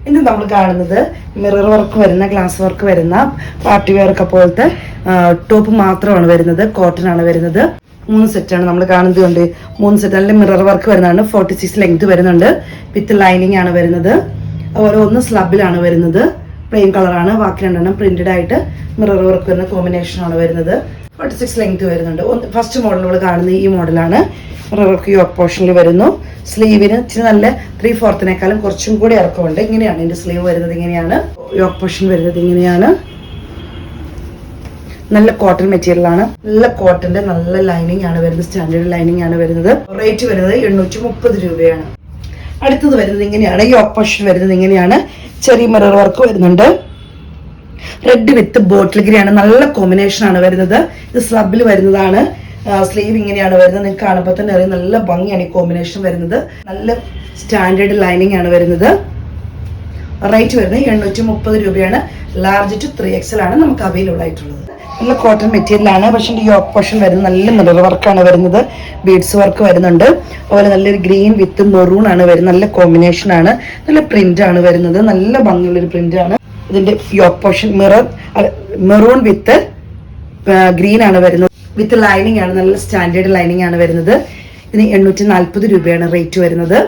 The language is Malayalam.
ഇന്ന് നമ്മൾ കാണുന്നത് മിറർ വർക്ക് വരുന്ന ഗ്ലാസ് വർക്ക് വരുന്ന പാർട്ടി വെയർ ഒക്കെ പോലത്തെ ടോപ്പ് മാത്രമാണ് വരുന്നത്. കോട്ടൺ ആണ് വരുന്നത്. 3 സെറ്റാണ് നമ്മൾ കാണുന്നത്. കൊണ്ട് 3 സെറ്റ് നല്ല മിറർ വർക്ക് വരുന്നതാണ്. 46 ലെങ്ത് വരുന്നുണ്ട്. വിത്ത് ലൈനിങ് ആണ് വരുന്നത്. അതുപോലെ ഒന്ന് സ്ലബിലാണ് വരുന്നത്. പ്ലെയിൻ കളറാണ്. ബാക്കി രണ്ടെണ്ണം പ്രിന്റഡ് ആയിട്ട് മിറർ വർക്ക് വരുന്ന കോമ്പിനേഷൻ ആണ് വരുന്നത്. 46 ലെങ്ത് വരുന്നുണ്ട്. ഫസ്റ്റ് മോഡൽ നമ്മൾ കാണുന്നത് ഈ മോഡലാണ്. മിറർ വർക്ക് യോക്ക് പോർഷനിൽ വരുന്നു. സ്ലീവിന് ഇച്ചിരി നല്ല 3/4 കുറച്ചും കൂടി ഇറക്കമുണ്ട്. ഇങ്ങനെയാണ് ഇതിന്റെ സ്ലീവ് വരുന്നത്. ഇങ്ങനെയാണ് യോക്ക് പോർഷൻ വരുന്നത്. ഇങ്ങനെയാണ്. നല്ല കോട്ടൺ മെറ്റീരിയൽ ആണ്. നല്ല കോട്ടന്റെ നല്ല ലൈനിങ് ആണ് വരുന്നത്. സ്റ്റാൻഡേർഡ് ലൈനിങ് ആണ് വരുന്നത്. റേറ്റ് വരുന്നത് 830 രൂപയാണ്. അടുത്തത് വരുന്നത് ഇങ്ങനെയാണ്. യോക്ക് പോർഷൻ വരുന്നത് ഇങ്ങനെയാണ്. ചെറിയ മിറർ വർക്ക് വരുന്നുണ്ട്. റെഡ് വിത്ത് ബോട്ടിൽ ഗ്രീൻ ആണ്. നല്ല കോമ്പിനേഷൻ ആണ് വരുന്നത്. ഇത് സ്ലബിൽ വരുന്നതാണ്. സ്ലീവ് ഇങ്ങനെയാണ് വരുന്നത്. നിങ്ങൾക്ക് കാണുമ്പോൾ തന്നെ അറിയാം നല്ല ഭംഗിയാണ് ഈ കോമ്പിനേഷൻ വരുന്നത്. നല്ല സ്റ്റാൻഡേർഡ് ലൈനിങ് ആണ് വരുന്നത്. റേറ്റ് വരുന്നത് 830 രൂപയാണ്. ലാർജ് ടു 3XL ആണ് നമുക്ക് അവൈലബിൾ ആയിട്ടുള്ളത്. നല്ല കോട്ടൺ മെറ്റീരിയൽ ആണ്. പക്ഷേ യോക്ക് പോർഷൻ വരുന്നത് നല്ല മിറർ വർക്കാണ് വരുന്നത്. ബീഡ്സ് വർക്ക് വരുന്നുണ്ട്. അതുപോലെ നല്ലൊരു ഗ്രീൻ വിത്ത് മെറൂൺ ആണ് വരുന്നത്. നല്ല കോമ്പിനേഷൻ ആണ്. നല്ല പ്രിന്റ് ആണ് വരുന്നത്. നല്ല ഭംഗിയുള്ളൊരു പ്രിന്റ് ആണ്. ഇതിന്റെ yoke portion maroon with green ആണ് വരുന്നത്. വിത്ത് ലൈനിങ് ആണ്. നല്ല സ്റ്റാൻഡേർഡ് ലൈനിങ് ആണ് വരുന്നത്. ഇതിന് 840 രൂപയാണ് റേറ്റ് വരുന്നത്.